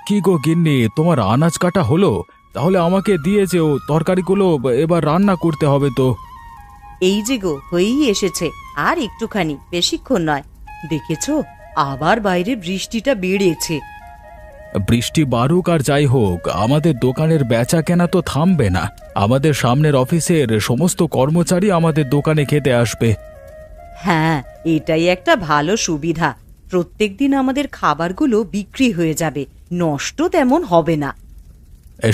কি গো গিন্নি, তোমার আনাজ কাটা হলো? তাহলে আমাকে দিয়ে যেও, তরকারিগুলো এবার রান্না করতে হবে তো। এই যে গো, হয়েই এসেছে, আর একটুখানি, বেশিক্ষণ নয়। দেখেছো, আবার বাইরে বৃষ্টিটা বেড়েছে। বৃষ্টি বারুক আর যাই হোক, আমাদের দোকানের বেচা কেনা তো থামবে না। আমাদের সামনের অফিসের সমস্ত কর্মচারী আমাদের দোকানে খেতে আসবে। হ্যাঁ, এটাই একটা ভালো সুবিধা। প্রত্যেকদিন আমাদের খাবারগুলো বিক্রি হয়ে যাবে, নষ্ট তেমন হবে না।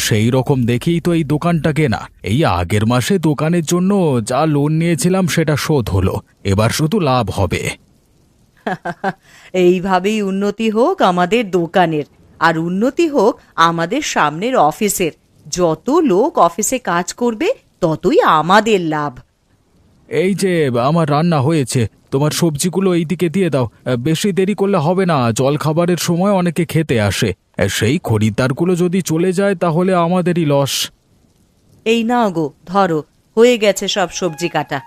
সেই রকম দেখেই তো এই দোকানটা কেনা। এই আগের মাসে দোকানের জন্য যা লোন নিয়েছিলাম সেটা শোধ হলো, এবার শুধু লাভ হবে। এইভাবেই উন্নতি হোক আমাদের দোকানের, আর উন্নতি হোক আমাদের সামনের অফিসের। যত লোক অফিসে কাজ করবে ততই আমাদের লাভ। এই যে আমার রান্না হয়েছে, তোমার সবজিগুলো এইদিকে দিয়ে দাও। বেশি দেরি করলে হবে না, জল খাবারের সময় অনেকে খেতে আসে। সেই খরিদ্দারগুলো যদি চলে যায় তাহলে আমাদেরই লস। এই নাও গো, ধরো, হয়ে গেছে সব সবজি কাটা।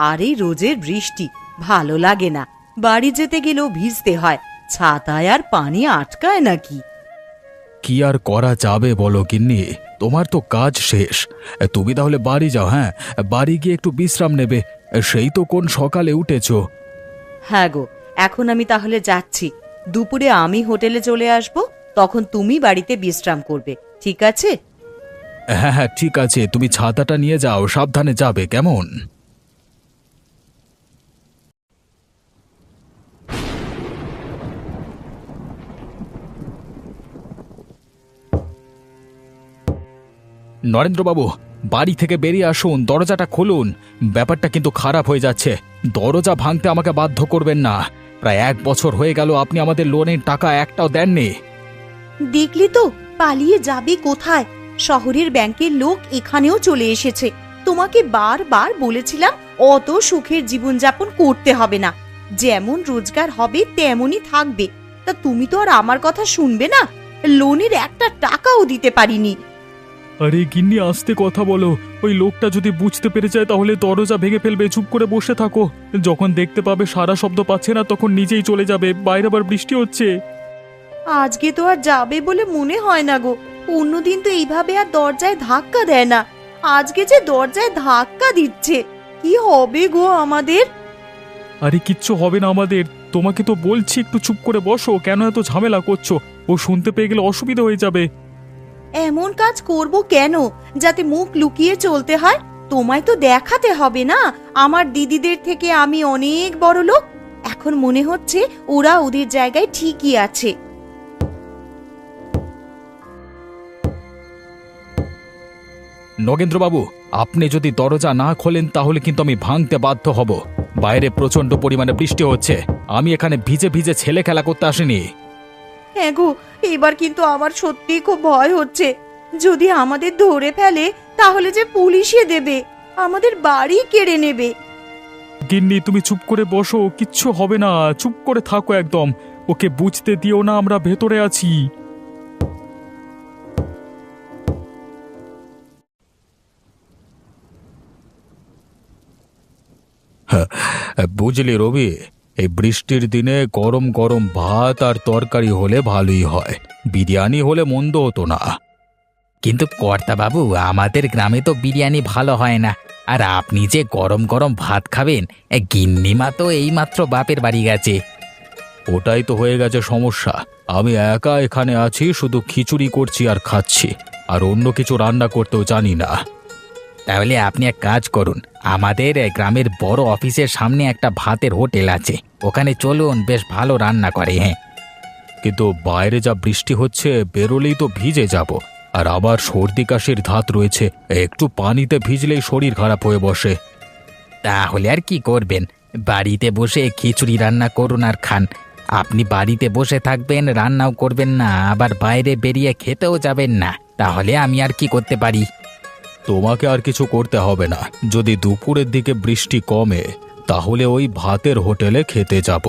আর এই রোজের বৃষ্টি ভালো লাগে না, বাড়ি যেতে গেলেও ভিজতে হয়। ছাতায় আর পানি আটকায় নাকি? কি আর করা যাবে বলো গিন্নি, তোমার তো কাজ শেষ। তুমি তাহলে বাড়ি যাও। হ্যাঁ, বাড়ি গিয়ে একটু বিশ্রাম নেবে। সেই তো কোন সকালে উঠেছো। হ্যাঁ গো, এখন আমি তাহলে যাচ্ছি। দুপুরে আমি হোটেলে চলে আসব, তখন তুমি বাড়িতে বিশ্রাম করবে, ঠিক আছে? হ্যাঁ হ্যাঁ, ঠিক আছে, তুমি ছাতাটা নিয়ে যাও, সাবধানে যাবে কেমন। নরেন্দ্রবাবু, বাড়ি থেকে বেরিয়ে আসুন, দরজাটা খুলুন। ব্যাপারটা কিন্তু খারাপ হয়ে যাচ্ছে। দরজা ভাঙতে আমাকে বাধ্য করবেন না। প্রায় 1 বছর হয়ে গেল আপনি আমাদের লোনের টাকা একটাও দেননি। দেখলি তো, পালিয়ে যাবে কোথায়? শহরের ব্যাংকের লোক এখানেও চলে এসেছে। তোমাকে বারবার বলেছিলাম অত সুখের জীবনযাপন করতে হবে না, যেমন রোজগার হবে তেমনই থাকবে। তা তুমি তো আর আমার কথা শুনবে না। লোনের একটা টাকাও দিতে পারিনি। আরে গিন্নি, আস্তে কথা বলো। ওই লোকটা যদি বুঝতে পেরে যায় তাহলে দরজা ভেঙে ফেলবে। চুপ করে বসে থাকো। যখন দেখতে পাবে সারা শব্দ পাচ্ছে না তখন নিজেই চলে যাবে। বাইরে আবার বৃষ্টি হচ্ছে। আজকে তো আর যাবে বলে মনে হয় না গো। অন্যদিন তো এইভাবে আর দরজায় ধাক্কা দেয় না, আজকে যে দরজায় ধাক্কা দিচ্ছে। কি হবে গো আমাদের? আরে কিচ্ছু হবে না আমাদের। তোমাকে তো বলছি একটু চুপ করে বসো, কেন এত ঝামেলা করছো? ও শুনতে পেয়ে গেলে অসুবিধা হয়ে যাবে। এমন কাজ করব কেন যাতে মুখ লুকিয়ে চলতে হয়? তোমায় তো দেখাতে হবে না আমার দিদিদের থেকে আমি অনেক বড় লোক। এখন মনে হচ্ছে ওরা ওদের জায়গায় ঠিকই আছে। নগেন্দ্রবাবু, আপনি যদি দরজা না খোলেন তাহলে কিন্তু আমি ভাঙতে বাধ্য হব। বাইরে প্রচন্ড পরিমাণে বৃষ্টি হচ্ছে, আমি এখানে ভিজে ভিজে ছেলে খেলা করতে আসিনি। হ্যাঁ গো, এবার কিন্তু আমার সত্যি খুব ভয় হচ্ছে। যদি আমাদের ধরে ফেলে তাহলে যে পুলিশে দেবে, আমাদের বাড়ি কেড়ে নেবে। গিন্নি, তুমি চুপ করে বসো, কিচ্ছু হবে না। চুপ করে থাকো একদম। ওকে বুঝতে দিও না আমরা ভেতরে আছি। বুঝলি রবি, এই বৃষ্টির দিনে গরম গরম ভাত আর তরকারি হলে ভালোই হয়। বিরিয়ানি হলে মন্দ হতো না। কিন্তু কর্তা বাবু, আমাদের গ্রামে তো বিরিয়ানি ভালো হয় না। আর আপনি যে গরম গরম ভাত খাবেন, গিন্নিমা তো এইমাত্র বাপের বাড়ি গেছে। ওটাই তো হয়ে গেছে সমস্যা। আমি একা এখানে আছি, শুধু খিচুড়ি করছি আর খাচ্ছি, আর অন্য কিছু রান্না করতেও জানি না। তাহলে আপনি এক কাজ করুন, আমাদের গ্রামের বড় অফিসের সামনে একটা ভাতের হোটেল আছে, ওখানে চলুন, বেশ ভালো রান্না করে। হ্যাঁ, কিন্তু বাইরে যা বৃষ্টি হচ্ছে, বেরোলেই তো ভিজে যাব। আর আবার সর্দি কাশির ধাত রয়েছে, একটু পানিতে ভিজলেই শরীর খারাপ হয়ে বসে। তাহলে আর কি করবেন, বাড়িতে বসে খিচুড়ি রান্না করুন আর খান। আপনি বাড়িতে বসে থাকবেন, রান্নাও করবেন না, আবার বাইরে বেরিয়ে খেতেও যাবেন না, তাহলে আমি আর কি করতে পারি? তোমাকে আর কিছু করতে হবে না। যদি দুপুরের দিকে বৃষ্টি কমে তাহলে ওই ভাতের হোটেলে খেতে যাব।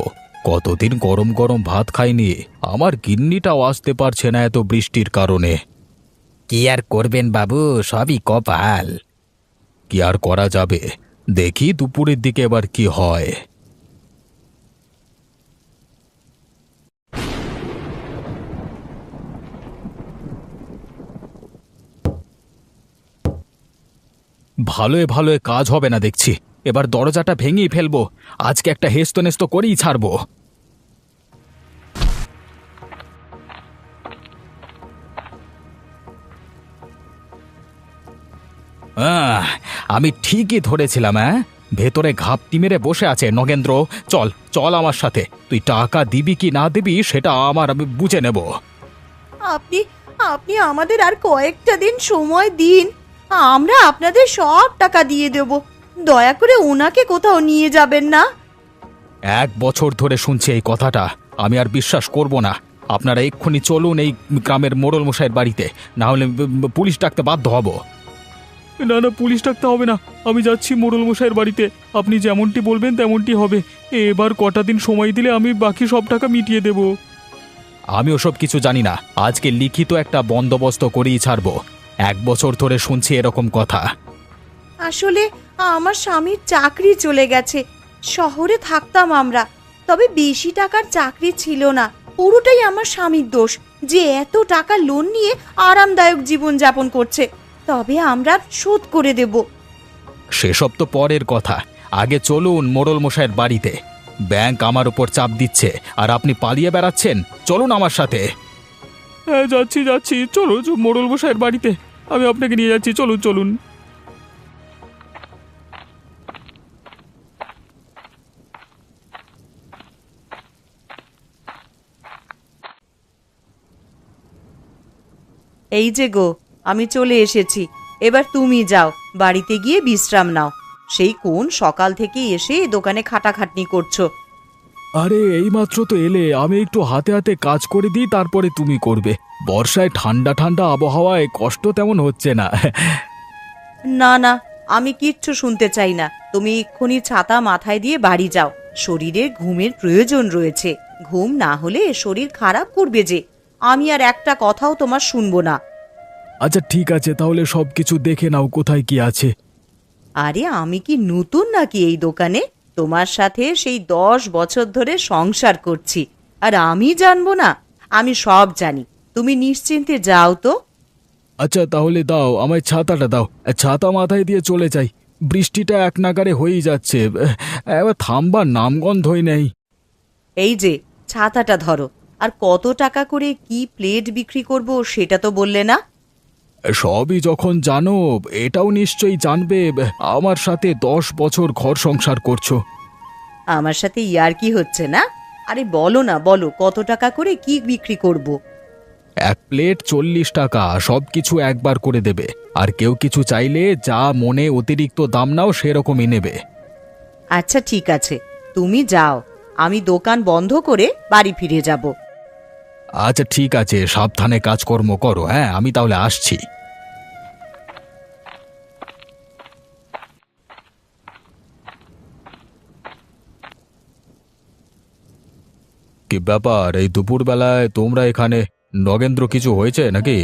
কতদিন গরম গরম ভাত খাইনি। আমার গিন্নিটাও আসতে পারছে না এত বৃষ্টির কারণে। কি আর করবেন বাবু, সবই কপাল। কি আর করা যাবে, দেখি দুপুরের দিকে এবার কি হয়। ভালোয় ভালোয় কাজ হবে না দেখছি। এবার দরজাটা ভেঙেই ফেলবো। আজকে একটা হেস্তনেস্ত করেই ছাড়বো। আমি ঠিকই ধরেছিলাম। ভেতরে ঘাপটি মেরে বসে আছে নগেন্দ্র। চল চল আমার সাথে। তুই টাকা দিবি কি না দিবি সেটা আমি বুঝে নেব। আপনি আপনি আমাদের আর কয়েকটা দিন সময় দিন, আমরা আপনাদের সব টাকা দিয়ে দেব। দয়া করে ওনাকে কোথাও নিয়ে যাবেন না। 1 বছর ধরে শুনছি এই কথাটা, আমি আর বিশ্বাস করব না। আপনারা এক্ষুনি চলুন এই গ্রামের মোড়ল মশাইয়ের বাড়িতে, না হলে পুলিশ ডাকতে বাধ্য হব। না না, পুলিশ ডাকতে হবে না। আমি যাচ্ছি মোড়ল মশাইয়ের বাড়িতে। আপনি যেমনটি বলবেন তেমনটি হবে। এবার কটা দিন সময় দিলে আমি বাকি সব টাকা মিটিয়ে দেব। আমি ওসব কিছু জানি না। আজকে লিখিত একটা বন্দোবস্ত করেই ছাড়বো। 1 বছর ধরে শুনছি এরকম কথা। আসলে আমার স্বামীর চাকরি চলে গেছে। শহরে থাকতাম আমরা, তবে বেশি টাকার চাকরি ছিল না। পুরোটাই আমার স্বামীর দোষ যে এত টাকা লোন নিয়ে আরামদায়ক জীবন যাপন করছে। তবে আমরা শোধ করে দেব। সেসব তো পরের কথা। আগে চলুন মোড়ল মশাইয়ের বাড়িতে। ব্যাংক আমার উপর চাপ দিচ্ছে আর আপনি পালিয়ে বেড়াচ্ছেন। চলুন আমার সাথে। হ্যাঁ যাচ্ছি যাচ্ছি, চলো মোড়ল মশাইয়ের বাড়িতে। আমি আপনাকে নিয়ে যাচ্ছি, চলুন চলুন। এই যে গো, আমি চলে এসেছি। এবার তুমি যাও, বাড়িতে গিয়ে বিশ্রাম নাও। সেই কোন সকাল থেকে এসে দোকানে খাটাখাটনি করছো। আরে এইমাত্র তো এলে, আমি একটু হাতে হাতে কাজ করে দিই, তারপরে তুমি করবে। বর্ষায় ঠান্ডা ঠান্ডা আবহাওয়ায় কষ্ট তেমন হচ্ছে না। না না, আমি কিচ্ছু শুনতে চাই না। তুমি এক্ষুনি ছাতা মাথায় দিয়ে বাড়ি যাও। শরীরে ঘুমের প্রয়োজন রয়েছে। ঘুম না হলে শরীর খারাপ করবে যে। আমি আর একটা কথাও তোমার শুনবো না। আচ্ছা ঠিক আছে, তাহলে সবকিছু দেখে নাও কোথায় কি আছে। আরে আমি কি নতুন নাকি এই দোকানে? তোমার সাথে সেই 10 বছর ধরে সংসার করছি, আর আমি জানবো না? আমি সব জানি। তুমি নিশ্চিন্তে যাও তো। আচ্ছা তাহলে দাও, আমায় ছাতাটা দাও। ছাতা মাথায় দিয়ে চলে যাই। বৃষ্টিটা এক নাগারে হয়েই যাচ্ছে, এবার থামবার নামগন্ধই নেই। এই যে ছাতাটা ধরো। আর কত টাকা করে কি প্লেট বিক্রি করব সেটা তো বললে না। সবই যখন জানো, এটাও নিশ্চয়ই জানবে আমার সাথে 10 বছর ঘর সংসার করছো। আমার সাথে ইয়ার্কি হচ্ছে না? আরে বলো না, বলো কত টাকা করে কি বিক্রি করব। 1 প্লেট 40 টাকা, সবকিছু একবার করে দেবে। আর কেউ কিছু চাইলে যা মনে অতিরিক্ত দাম নাও সেরকমই নেবে। আচ্ছা ঠিক আছে, তুমি যাও। আমি দোকান বন্ধ করে বাড়ি ফিরে যাব। আচ্ছা ঠিক আছে, সাবধানে কাজকর্ম করো। হ্যাঁ, আমি তাহলে আসছি। কি ব্যাপার, এই দুপুরবেলায় তোমরা এখানে? নগেন্দ্র, কিছু হয়েছে নাকি?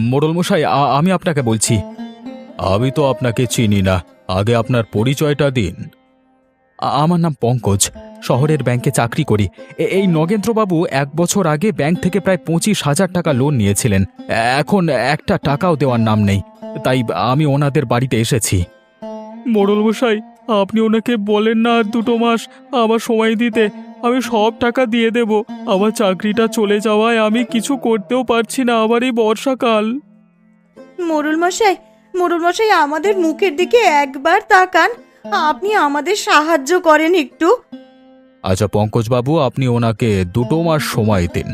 মোড়ল মশাই, আমি আপনাকে বলছি। আমি তো আপনাকে চিনি না, আগে আপনার পরিচয়টা দিন। আমার নাম পঙ্কজ, শহরের ব্যাংকে চাকরি করি। এই নগেন্দ্রবাবু 1 বছর আগে ব্যাংক থেকে প্রায় 25,000 টাকা লোন নিয়েছিলেন। এখন একটা টাকাও দেওয়ার নাম নেই, তাই আমি ওনাদের বাড়িতে এসেছি। মোড়ল মশাই, আপনি ওনাকে বলেন না আর 2 মাস আমার সময় দিতে। আমি সব টাকা দিয়ে দেব। আমার চাকরিটা চলে যাওয়ায় আমি কিছু করতেও পারছি না। আবার এই বর্ষাকাল। মোড়ল মশাই আমাদের মুখের দিকে একবার তাকান। আপনি আমাদের সাহায্য করেন একটু। আচ্ছা পঙ্কজবাবু, আপনি ওনাকে 2 মাস সময় দিন।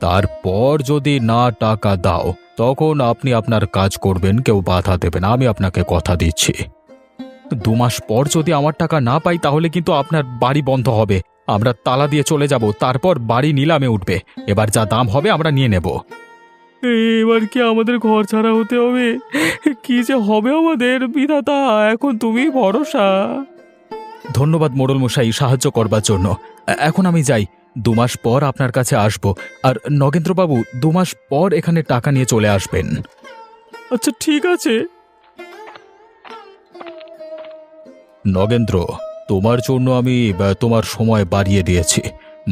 তারপর যদি না টাকা দাও, তখন আপনি আপনার কাজ করবেন, কেউ বাধা দেবে না, আমি আপনাকে কথা দিচ্ছি। 2 মাস পর যদি আমার টাকা না পাই, তাহলে কিন্তু আপনার বাড়ি বন্ধ হবে। আমরা তালা দিয়ে চলে যাব, তারপর বাড়ি নিলামে উঠবে। এবার যা দাম হবে আমরা নিয়ে নেব। এবার কি আমাদের ঘর ছাড়া হতে হবে? কি যে হবে আমাদের, বিধাতা এখন তুমি ভরসা। ধন্যবাদ মোড়ল মশাই, সাহায্য করবার জন্য। এখন আমি যাই। 2 মাস পর আপনার কাছে আসব। আর নগেন্দ্রবাবু 2 মাস পর এখানে টাকা নিয়ে চলে আসবেন। আচ্ছা ঠিক আছে। নগেন্দ্র, তোমার জন্য আমি তোমার সময় বাড়িয়ে দিয়েছি।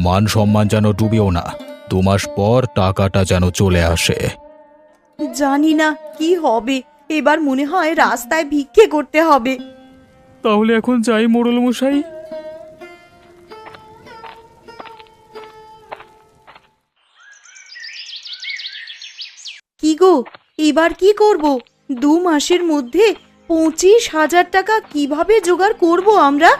মান সম্মান যেন ডুবেও না। 2 মাস পর টাকাটা যেন চলে আসে। জানি না কি হবে। এবার মনে হয় রাস্তায় ভিক্ষে করতে হবে। তাহলে এখন যাই মোড়ল মশাই। কি গো, এবার কি করব? 2 মাসের মধ্যে 25,000 টাকা কিভাবে জোগাড় করব আমরা?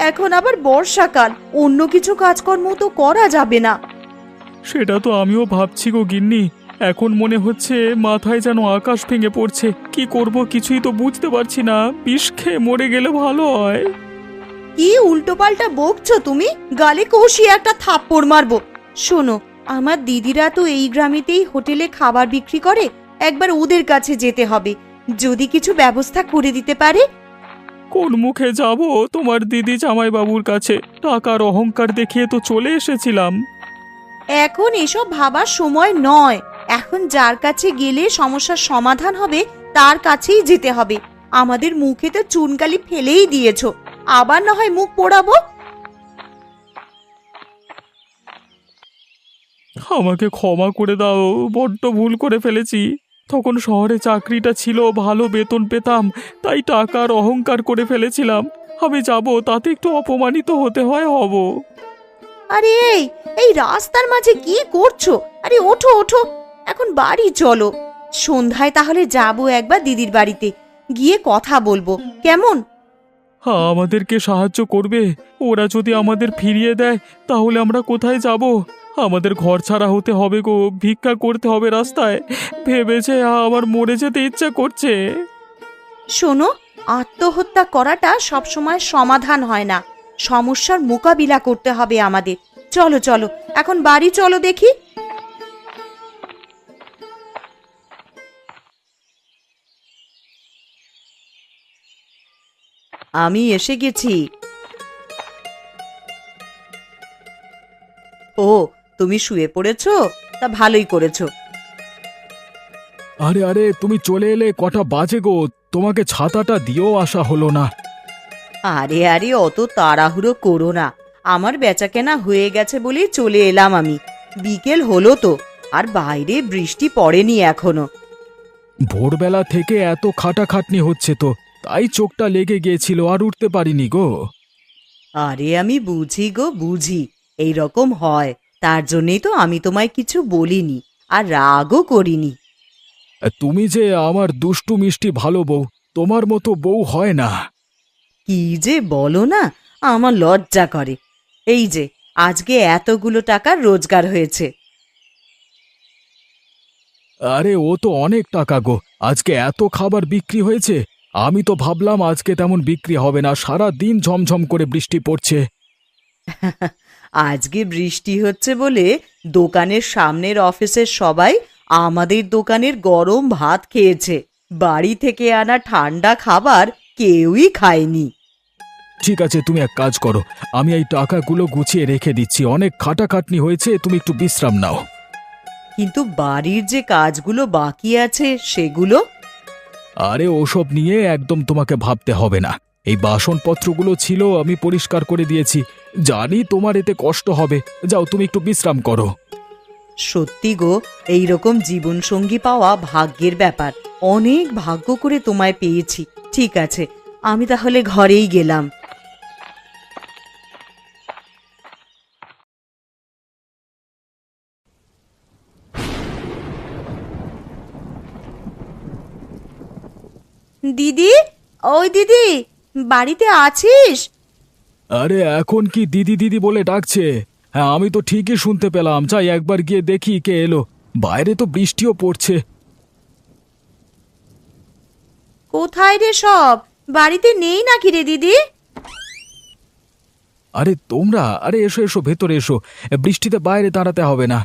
এখন আবার বর্ষাকাল, অন্য কিছু কাজকর্ম তো করা যাবে না। সেটা তো আমিও ভাবছি গো গিন্নি। এখন মনে হচ্ছে মাথায় যেন আকাশ ভেঙে পড়ছে। কি করব কিছুই তো বুঝতে পারছি না। বিষ খেয়ে মরে গেলে ভালো হয়। কি উল্টোপাল্টা বকছো তুমি? গালে কষিয়ে একটা থাপ্পড় মারবো। শোনো, আমার দিদিরা তো এই গ্রামেতেই হোটেলে খাবার বিক্রি করে, একবার ওদের কাছে যেতে হবে, যদি কিছু ব্যবস্থা করে দিতে পারে। কোন মুখে যাব তোমার দিদি জামাইবাবুর কাছে? টাকার অহংকার দেখিয়ে তো চলে এসেছিলাম। এখন এসব ভাবার সময় নয়। এখন যার কাছে গেলে সমস্যার সমাধান হবে তার কাছেই যেতে হবে। আমাদের মুখে তো চুনকালি ফেলেই দিয়েছো, আবার না হয় মুখ পোড়াবো। আমাকে ক্ষমা করে দাও, বড্ড ভুল করে ফেলেছি। তখন শহরে চাকরিটা ছিল, ভালো বেতন পেতাম, তাই টাকার অহংকার করে ফেলেছিলাম। আমি যাব, তাতে একটু অপমানিত হতে হয় হব। আরে এই এই রাস্তার মাঝে কি করছো? আরে ওঠো ওঠো, এখন বাড়ি চলো। সন্ধ্যায় তাহলে যাবো একবার দিদির বাড়িতে, গিয়ে কথা বলবো, কেমন? হ্যাঁ, আমাদেরকে সাহায্য করবে? ওরা যদি আমাদের ফিরিয়ে দেয় তাহলে আমরা কোথায় যাব? আমাদের ঘর ছাড়া হতে হবে গো, ভিক্ষা করতে হবে রাস্তায়। ভেবেছে আমার মরে যেতে ইচ্ছা করছে। শোনো, আত্মহত্যা করাটা সবসময় সমাধান হয় না, সমস্যার মোকাবিলা করতে হবে আমাদের। চলো চলো, এখন বাড়ি চলো দেখি। আমি এসে গেছি। ও, তুমি শুয়ে পড়েছো? তা ভালোই করেছো। আরে আরে, তুমি চলে এলে, কটা বাজে গো? তোমাকে ছাতাটা দিয়েও আসা হলো না। আরে আরে, অত তাড়াহুড়ো করো না, আমার বেচাকেনা হয়ে গেছে বলেই চলে এলাম আমি। বিকেল হলো তো, আর বাইরে বৃষ্টি পড়েনি এখনো। ভোরবেলা থেকে এত খাটাখাটনি হচ্ছে তো, তাই চোখটা লেগে গিয়েছিল, আর উঠতে পারিনি গো। আরে আমি বুঝি গো, বুঝি, এই রকম হয়। তার জন্যই তো আমি তোমায় কিছু বলিনি, আর রাগও করিনি। তুমি যে আমার দুষ্টু মিষ্টি ভালো বউ, তোমার মতো বউ হয় না। কি যে বলো না, আমার লজ্জা করে। এই যে আজকে এতগুলো টাকার রোজগার হয়েছে। আরে ও তো অনেক টাকা গো, আজকে এত খাবার বিক্রি হয়েছে। আমি তো ভাবলাম আজকে তেমন বিক্রি হবে না, সারা দিন ঝমঝম করে বৃষ্টি পড়ছে। আজকে বৃষ্টি হচ্ছে বলে দোকানের সামনের অফিসের সবাই আমাদের দোকানের গরম ভাত খেয়েছে। বাড়ি থেকে আনা ঠান্ডা খাবার কেউই খায়নি। ঠিক আছে, তুমি এক কাজ করো, আমি এই টাকাগুলো গুছিয়ে রেখে দিচ্ছি। অনেক খাটাখাটনি হয়েছে, তুমি একটু বিশ্রাম নাও। কিন্তু বাড়ির যে কাজগুলো বাকি আছে সেগুলো? আরে ওসব নিয়ে একদম তোমাকে ভাবতে হবে না। এই বাসনপত্রগুলো ছিল, আমি পরিষ্কার করে দিয়েছি। জানি তোমার এতে কষ্ট হবে, যাও তুমি একটু বিশ্রাম করো। সত্যি গো, এইরকম জীবনসঙ্গী পাওয়া ভাগ্যের ব্যাপার। অনেক ভাগ্য করে তোমায় পেয়েছি। ঠিক আছে, আমি তাহলে ঘরেই গেলাম। দিদি, ওই দিদি, বাড়িতে আছিস? আরে এখন কি দিদি দিদি বলে ডাকছে? হ্যাঁ, আমি তো ঠিকই শুনতে পেলাম। যাই একবার গিয়ে দেখি কে এলো। বাইরে তো বৃষ্টিও পড়ছে। কোথায় রে সব? বাড়িতে নেই নাকি রে দিদি? আরে তোমরা, আরে এসো এসো, ভেতরে এসো। বৃষ্টিতে বাইরে দাঁড়াতে হবে না।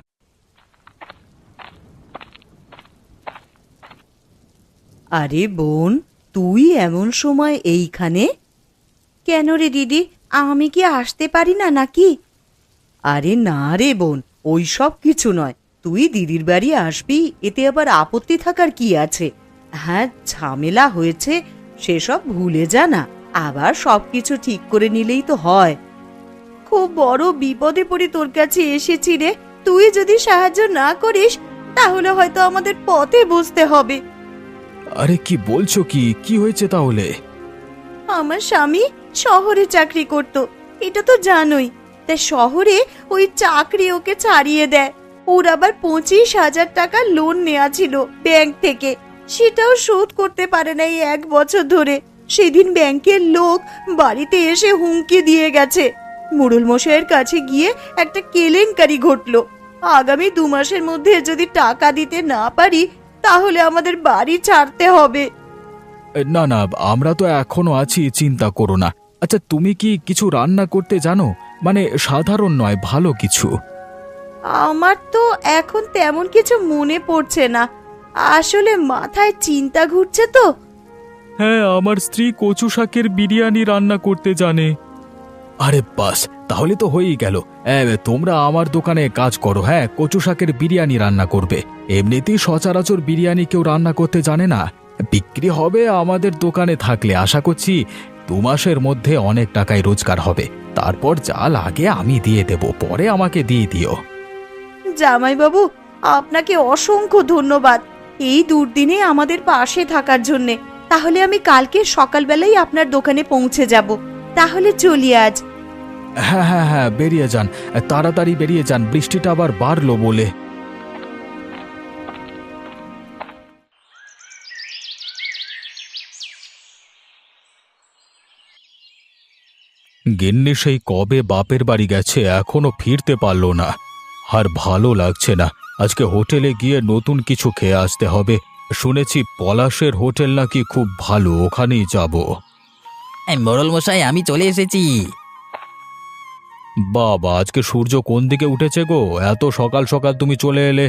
আরে বোন, তুই এমন সময় এইখানে? কেন রে দিদি, আমি কি আসতে পারি না নাকি? আরে না রে বোন, ওই সব কিছু নয়। তুই দিদির বাড়ি আসবি, এতে আবার আপত্তি থাকার কি আছে? হ্যাঁ, ঝামেলা হয়েছে সেসব ভুলে যা না, আবার সবকিছু ঠিক করে নিলেই তো হয়। খুব বড় বিপদে পড়ে তোর কাছে এসেছি রে। তুই যদি সাহায্য না করিস তাহলে হয়তো আমাদের পথে বসতে হবে। আরে কি বলছো, কি কি হয়েছে তাহলে? আমার স্বামী শহরে চাকরি করত, এটা তো জানোই। তাই শহরে ওই চাকরি ওকে ছাড়িয়ে দেয়। ওর আবার 25,000 টাকা লোন নেওয়া ছিল ব্যাংক থেকে, সেটাও শোধ করতে পারে না এই 1 বছর ধরে। সেদিন ব্যাংকের লোক বাড়িতে এসে হুমকি দিয়ে গেছে। মোড়ল মশাইয়ের কাছে গিয়ে একটা কেলেঙ্কারি ঘটলো। আগামী 2 মাসের মধ্যে যদি টাকা দিতে না পারি তাহলে আমাদের বাড়ি ছাড়তে হবে। না না, আমরা তো এখনো আছি, চিন্তা করো না। আচ্ছা, তুমি কি কিছু রান্না করতে জানো? মানে সাধারণ নয়, ভালো কিছু। আমার তো এখন তেমন কিছু মনে পড়ছে না, আসলে মাথায় চিন্তা ঘুরছে তো। হ্যাঁ, আমার স্ত্রী কচু শাকের বিরিয়ানি রান্না করতে জানে। আরে বাস, তাহলে তো হয়েই গেল। তোমরা আমার দোকানে কাজ করো, হ্যাঁ, কচু শাকের বিরিয়ানি রান্না করবে। এমনিতেই সচরাচর বিরিয়ানি কেউ রান্না করতে জানে না। বিক্রি হবে আমাদের দোকানে থাকলে আশা করছি 2 মাসের মধ্যে অনেক টাকায় রোজগার হবে। তারপর যা লাগে আমি দিয়ে দেব, পরে আমাকে দিয়ে দিও। জামাইবাবু, আপনাকে অসংখ্য ধন্যবাদ এই দুর্দিনে আমাদের পাশে থাকার জন্যে। তাহলে আমি কালকে সকালবেলাই আপনার দোকানে পৌঁছে যাব। তাহলে চলি আজ। হ্যাঁ হ্যাঁ হ্যাঁ, বেরিয়ে যান, তাড়াতাড়ি বেরিয়ে যান, বৃষ্টিটা আবার বাড়লো বলে। গিন্নি সেই কবে বাপের বাড়ি গেছে, এখনো ফিরতে পারলো না। আর ভালো লাগছে না, আজকে হোটেলে গিয়ে নতুন কিছু খেয়ে আসতে হবে। শুনেছি পলাশের হোটেল নাকি খুব ভালো, ওখানেই যাব। মোড়ল মশাই, আমি চলে এসেছি। বাবা, আজকে সূর্য কোন দিকে উঠেছে গো, এত সকাল সকাল তুমি চলে এলে?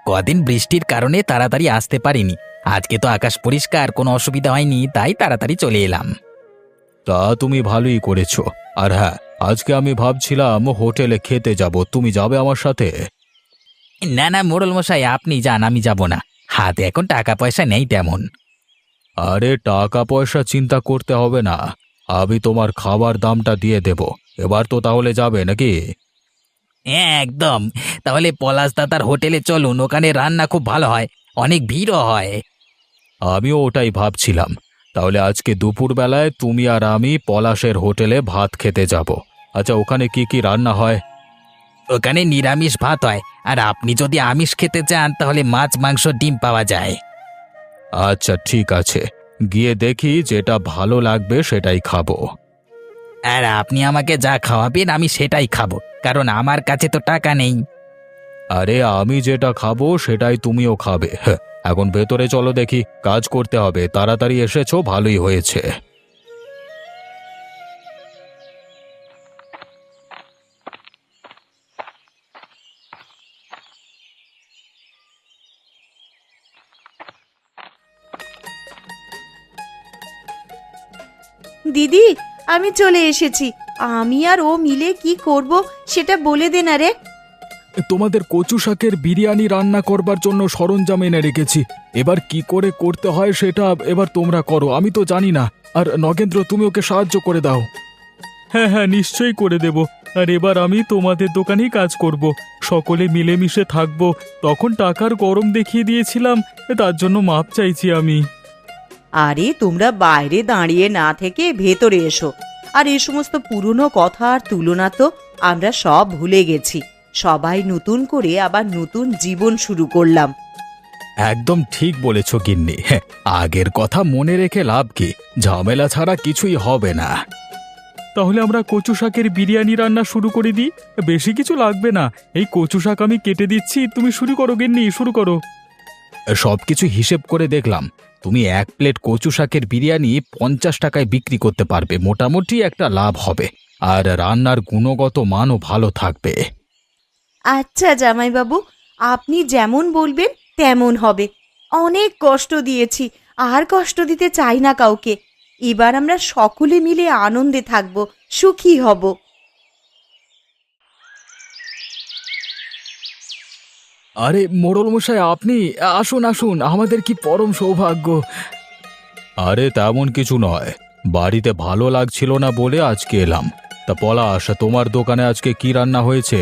কদিন বৃষ্টির কারণে তাড়াতাড়ি আসতে পারিনি। আজকে তো আকাশ পরিষ্কার, কোনো অসুবিধা হয়নি, তাই তাড়াতাড়ি চলে এলাম। তা তুমি ভালোই করেছো। আর হ্যাঁ, আজকে আমি ভাবছিলাম হোটেলে খেতে যাব, তুমি যাবে আমার সাথে? না না মোড়ল মশাই, আপনি যান, আমি যাব না। হাতে এখন টাকা পয়সা নেই তেমন। আরে টাকা পয়সা চিন্তা করতে হবে না, আমি তোমার খাবার দামটা দিয়ে দেব। এবার তো তাহলে যাবে নাকি? হ্যাঁ একদম। তাহলে পলাশ দাদার হোটেলে চলুন, ওখানে রান্না খুব ভালো হয়, অনেক ভিড়ও হয়। আমিও ওটাই ভাবছিলাম। তাহলে আজকে দুপুরবেলায় তুমি আর আমি পলাশের হোটেলে ভাত খেতে যাব। আচ্ছা, ওখানে কি কি রান্না হয়? ওখানে নিরামিষ ভাত হয়, আর আপনি যদি আমিষ খেতে চান তাহলে মাছ, মাংস, ডিম পাওয়া যায়। আচ্ছা ঠিক আছে, গিয়ে দেখি যেটা ভালো লাগবে সেটাই খাবো। আর আপনি আমাকে যা খাওয়াবেন আমি সেটাই খাবো, কারণ আমার কাছে তো টাকা নেই। আরে আমি যেটা খাবো সেটাই তুমিও খাবে। হ্যাঁ, এখন ভেতরে চলো, দেখি কাজ করতে হবে। তাড়াতাড়ি এসেছো, ভালোই হয়েছে। দিদি, আমি চলে এসেছি। আমি আর ও মিলে কি করব সেটা বলে দে না রে। তোমাদের কচু শাকের বিরিয়ানি রান্না করবার জন্য সরঞ্জাম এনে রেখেছি। এবার কি করে করতে হয় সেটা এবার তোমরা করো, আমি তো জানি না। আর নগেন্দ্র, তুমি ওকে সাহায্য করে দাও। হ্যাঁ হ্যাঁ, নিশ্চয়ই করে দেব। আর এবার আমি তোমাদের দোকানেই কাজ করব, সকলে মিলেমিশে থাকবো। তখন টাকার গরম দেখিয়ে দিয়েছিলাম, তার জন্য মাপ চাইছি আমি। আরে তোমরা বাইরে দাঁড়িয়ে না থেকে ভেতরে এসো। আর এই সমস্ত পুরনো কথা আর তুলনা তো আমরা সব ভুলে গেছি। সবাই নতুন করে আবার নতুন জীবন শুরু করলাম। একদম ঠিক বলেছ গিন্নি। হ্যাঁ, আগের কথা মনে রেখে লাভ কি, ঝামেলা ছাড়া কিছুই হবে না। তাহলে আমরা কচু শাকের বিরিয়ানি রান্না শুরু করে দিই। বেশি কিছু লাগবে না, এই কচু শাক আমি কেটে দিচ্ছি, তুমি শুরু করো গিন্নি, শুরু করো। সবকিছু হিসেব করে দেখলাম, তুমি 1 প্লেট কচু শাকের বিরিয়ানি 50 টাকায় বিক্রি করতে পারবে, মোটামুটি একটা লাভ হবে। আর রান্নার গুণগত মানও ভালো থাকবে। আচ্ছা জামাইবাবু, আপনি যেমন বলবেন তেমন হবে। অনেক কষ্ট দিয়েছি, আর কষ্ট দিতে চাই না কাউকে। এবার আমরা সকলে মিলে আনন্দে থাকব, সুখী হব। আরে মোড়ল মশাই, আপনি আসুন আসুন, আমাদের কি পরম সৌভাগ্য। আরে তেমন কিছু নয়, বাড়িতে ভালো লাগছিল না বলে আজকে এলাম। তা পলাশ, তোমার দোকানে আজকে কি রান্না হয়েছে?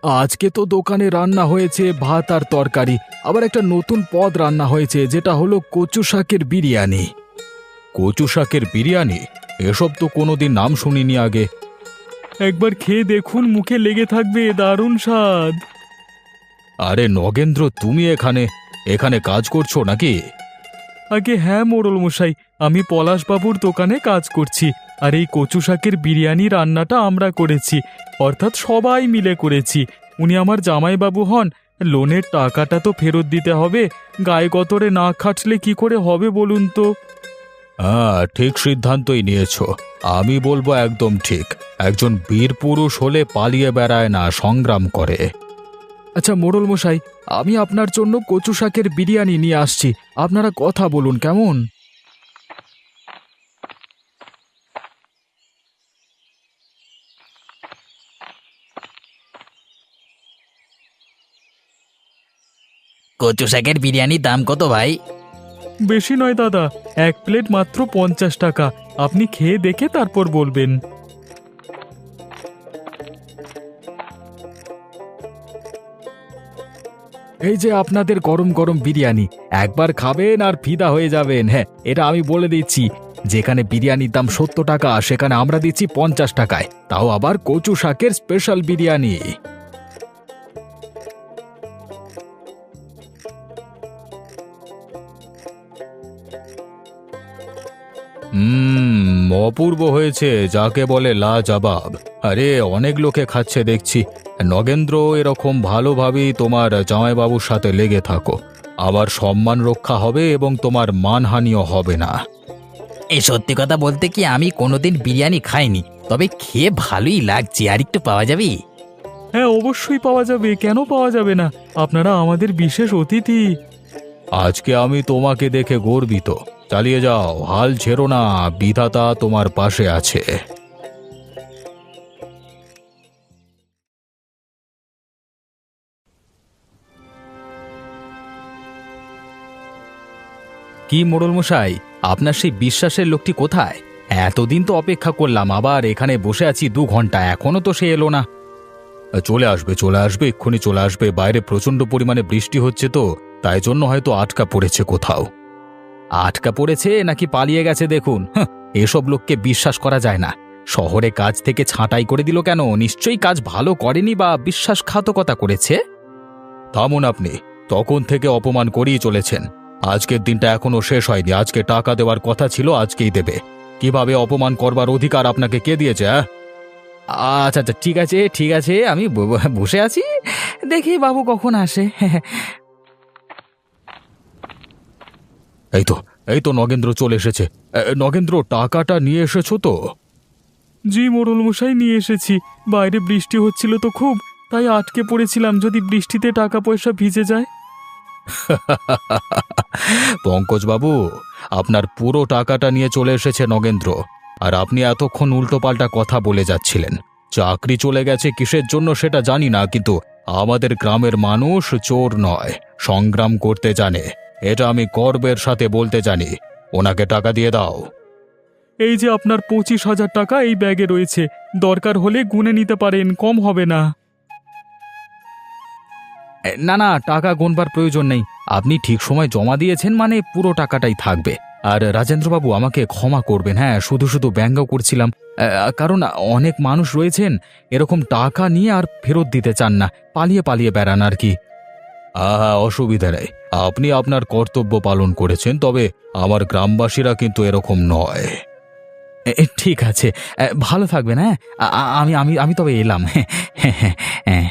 আজকে তো দোকানে রান্না হয়েছে ভাত আর তরকারি, আবার একটা নতুন পদ রান্না হয়েছে, যেটা হলো কচু শাকের বিরিয়ানি। কচু শাকের বিরিয়ানি? এসব তো কোনোদিন নাম শুনিনি আগে। একবার খেয়ে দেখুন, মুখে লেগে থাকবে, দারুণ স্বাদ। আরে নগেন্দ্র, তুমি এখানে এখানে কাজ করছো নাকি? আগে হ্যাঁ মোড়ল মশাই, আমি পলাশবাবুর দোকানে কাজ করছি। আর এই কচু শাকের বিরিয়ানি রান্নাটা আমরা করেছি, অর্থাৎ সবাই মিলে করেছি। উনি আমার জামাইবাবু হন। লোনের টাকাটা তো ফেরত দিতে হবে, গায়ে গতরে না খাটলে কি করে হবে বলুন তো? হ্যাঁ, ঠিক সিদ্ধান্তই নিয়েছো। আমি বলবো একদম ঠিক। একজন বীর পুরুষ হলে পালিয়ে বেড়ায় না, সংগ্রাম করে। আচ্ছা মোড়ল মশাই, আমি আপনার জন্য কচু শাকের বিরিয়ানি নিয়ে আসছি, আপনারা কথা বলুন কেমন? কচু শাকের বিরিয়ানির দাম কত ভাই? বেশি নয় দাদা, এক প্লেট মাত্র 50 টাকা। আপনি খেয়ে দেখে তারপর বলবেন। এই যে আপনাদের গরম গরম বিরিয়ানি, একবার খাবেন আর ফিদা হয়ে যাবেন। হ্যাঁ, এটা আমি বলে দিচ্ছি, যেখানে বিরিয়ানির দাম 70 টাকা, সেখানে আমরা দিচ্ছি 50 টাকায়, তাও আবার কচু শাকের স্পেশাল বিরিয়ানি। অপূর্ব হয়েছে, যাকে বলে লাজবাব। আরে অনেক লোকে খাচ্ছে দেখছি। নগেন্দ্র, এরকম ভালোভাবেই তোমার জামাইবাবুর সাথে লেগে থাকো, আবার সম্মান রক্ষা হবে এবং তোমার মানহানিও হবে না। এই সত্যি কথা বলতে কি, আমি কোনোদিন বিরিয়ানি খাইনি, তবে খেয়ে ভালোই লাগছে। আর একটু পাওয়া যাবে? হ্যাঁ, অবশ্যই পাওয়া যাবে, কেন পাওয়া যাবে না? আপনারা আমাদের বিশেষ অতিথি। আজকে আমি তোমাকে দেখে গর্বিত। চালিয়ে যাও, হাল ছেড়ো না, বিধাতা তোমার পাশে আছে। কি মোড়ল মশাই, আপনার সেই বিশ্বাসের লোকটি কোথায়? এতদিন তো অপেক্ষা করলাম, আবার এখানে বসে আছি 2 ঘন্টা, এখনো তো সে এলো না। চলে আসবে, চলে আসবে, এক্ষুনি চলে আসবে। বাইরে প্রচন্ড পরিমাণে বৃষ্টি হচ্ছে তো, তাই জন্য হয়তো আটকা পড়েছে কোথাও। আটকা পড়েছে নাকি পালিয়ে গেছে দেখুন। এসব লোককে বিশ্বাস করা যায় না। শহরে কাজ থেকে ছাঁটাই করে দিল কেন? নিশ্চয়ই কাজ ভালো করেনি বা বিশ্বাসঘাতকতা করেছে। থামুন আপনি, তখন থেকে অপমান করেই চলেছেন। আজকের দিনটা এখনো শেষ হয়নি। আজকে টাকা দেওয়ার কথা ছিল, আজকেই দেবে। কিভাবে অপমান করবার অধিকার আপনাকে কে দিয়েছে? আচ্ছা আচ্ছা, ঠিক আছে ঠিক আছে, আমি বসে আছি, দেখি বাবু কখন আসে। এই তো নগেন্দ্র চলে এসেছে। নগেন্দ্র, টাকাটা নিয়ে এসেছো তো? জি মোড়ল মশাই, নিয়ে এসেছি। বাইরে বৃষ্টি হচ্ছিল তো খুব, তাই আটকে পড়েছিলাম, যদি বৃষ্টিতে টাকা পয়সা ভিজে যায়। পঙ্কজ বাবু, আপনার পুরো টাকাটা নিয়ে চলে এসেছে নগেন্দ্র। আর আপনি এতক্ষণ উল্টোপাল্টা কথা বলে যাচ্ছিলেন। চাকরি চলে গেছে কিসের জন্য সেটা জানি না, কিন্তু আমাদের গ্রামের মানুষ চোর নয়, সংগ্রাম করতে জানে। এটা আমি গর্বের সাথে বলতে জানি। ওনাকে টাকা দিয়ে দাও। এই যে আপনার 25,000 টাকা এই ব্যাগে রয়েছে, দরকার হলে গুনে নিতে পারেন, কম হবে না। না না, টাকা গোনবার প্রয়োজন নেই। আপনি ঠিক সময় জমা দিয়েছেন মানে পুরো টাকাটাই থাকবে। আর রাজেন্দ্রবাবু, আমাকে ক্ষমা করবেন। হ্যাঁ, শুধু শুধু ব্যঙ্গ করছিলাম, কারণ অনেক মানুষ রয়েছেন এরকম টাকা নিয়ে আর ফেরত দিতে চান না, পালিয়ে পালিয়ে বেড়ান আর কি। অসুবিধা নেই, আপনি আপনার কর্তব্য পালন করেছেন, তবে আমার গ্রামবাসীরা কিন্তু এরকম নয়। ঠিক আছে, ভালো থাকবেন। হ্যাঁ, আমি আমি আমি তবে এলাম। হ্যাঁ হ্যাঁ হ্যাঁ।